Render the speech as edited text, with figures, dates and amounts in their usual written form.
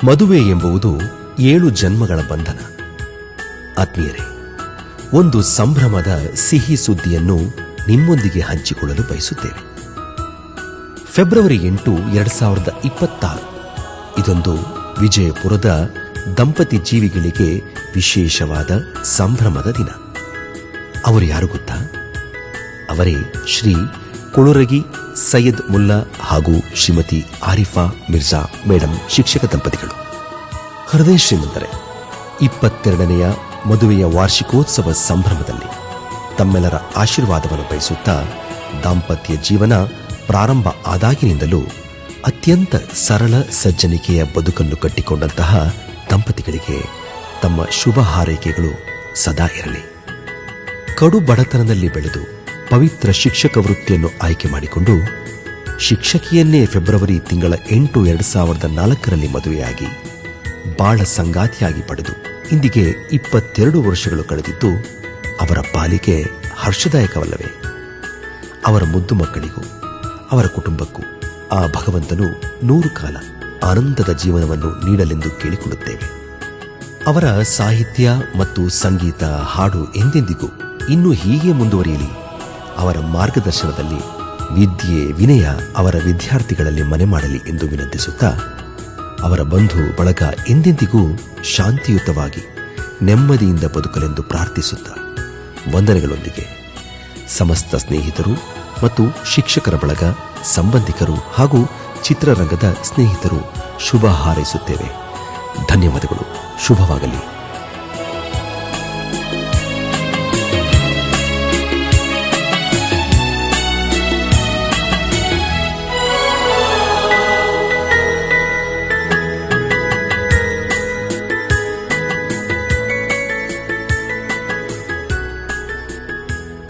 ಮದುವೆ ಎಂಬುದು 7 ಜನ್ಮಗಳ ಬಂಧನ. ಆತ್ಮೀಯರೇ, ಒಂದು ಸಂಭ್ರಮದ ಸಿಹಿ ಸುದ್ದಿಯನ್ನು ನಿಮ್ಮೊಂದಿಗೆ ಹಂಚಿಕೊಳ್ಳಲು ಬಯಸುತ್ತೇವೆ. ಫೆಬ್ರವರಿ 8, 2026 ಇದೊಂದು ವಿಜಯಪುರದ ದಂಪತಿ ಜೀವಿಗಳಿಗೆ ವಿಶೇಷವಾದ ಸಂಭ್ರಮದ ದಿನ. ಅವರು ಯಾರು ಗೊತ್ತಾ? ಅವರೇ ಶ್ರೀ ಕುಳುರಗಿ ಸೈಯದ್ ಮುಲ್ಲಾ ಹಾಗೂ ಶ್ರೀಮತಿ ಆರಿಫಾ ಮಿರ್ಜಾ ಮೇಡಂ ಶಿಕ್ಷಕ ದಂಪತಿಗಳು. ಹೃದಯ ಶ್ರೀಮಂತರೇ, 22ನೆಯ ಮದುವೆಯ ವಾರ್ಷಿಕೋತ್ಸವ ಸಂಭ್ರಮದಲ್ಲಿ ತಮ್ಮೆಲ್ಲರ ಆಶೀರ್ವಾದವನ್ನು ಬಯಸುತ್ತಾ ದಾಂಪತ್ಯ ಜೀವನ ಪ್ರಾರಂಭ ಆದಾಗಿನಿಂದಲೂ ಅತ್ಯಂತ ಸರಳ ಸಜ್ಜನಿಕೆಯ ಬದುಕನ್ನು ಕಟ್ಟಿಕೊಂಡಂತಹ ದಂಪತಿಗಳಿಗೆ ತಮ್ಮ ಶುಭ ಹಾರೈಕೆಗಳು ಸದಾ ಇರಲಿ. ಕಡು ಬಡತನದಲ್ಲಿ ಬೆಳೆದು ಪವಿತ್ರ ಶಿಕ್ಷಕ ವೃತ್ತಿಯನ್ನು ಆಯ್ಕೆ ಮಾಡಿಕೊಂಡು ಶಿಕ್ಷಕಿಯನ್ನೇ ಫೆಬ್ರವರಿ ತಿಂಗಳ 8, 2004 ಮದುವೆಯಾಗಿ ಬಾಳ ಸಂಗಾತಿಯಾಗಿ ಪಡೆದು ಇಂದಿಗೆ 22 ವರ್ಷಗಳು ಕಳೆದಿದ್ದು ಅವರ ಪಾಲಿಗೆ ಹರ್ಷದಾಯಕವಲ್ಲವೇ? ಅವರ ಮುದ್ದು ಮಕ್ಕಳಿಗೂ ಅವರ ಕುಟುಂಬಕ್ಕೂ ಆ ಭಗವಂತನು 100 ಕಾಲ ಆನಂದದ ಜೀವನವನ್ನು ನೀಡಲೆಂದು ಕೇಳಿಕೊಳ್ಳುತ್ತೇವೆ. ಅವರ ಸಾಹಿತ್ಯ ಮತ್ತು ಸಂಗೀತ, ಹಾಡು ಎಂದೆಂದಿಗೂ ಇನ್ನೂ ಹೀಗೆ ಮುಂದುವರಿಯಲಿ. ಅವರ ಮಾರ್ಗದರ್ಶನದಲ್ಲಿ ವಿದ್ಯೆ, ವಿನಯ ಅವರ ವಿದ್ಯಾರ್ಥಿಗಳಲ್ಲಿ ಮನೆ ಮಾಡಲಿ ಎಂದು ವಿನಂತಿಸುತ್ತಾ, ಅವರ ಬಂಧು ಬಳಗ ಎಂದೆಂದಿಗೂ ಶಾಂತಿಯುತವಾಗಿ ನೆಮ್ಮದಿಯಿಂದ ಬದುಕಲೆಂದು ಪ್ರಾರ್ಥಿಸುತ್ತಾ ವಂದನೆಗಳೊಂದಿಗೆ ಸಮಸ್ತ ಸ್ನೇಹಿತರು ಮತ್ತು ಶಿಕ್ಷಕರ ಬಳಗ, ಸಂಬಂಧಿಕರು ಹಾಗೂ ಚಿತ್ರರಂಗದ ಸ್ನೇಹಿತರು ಶುಭ ಹಾರೈಸುತ್ತೇವೆ. ಧನ್ಯವಾದಗಳು. ಶುಭವಾಗಲಿ.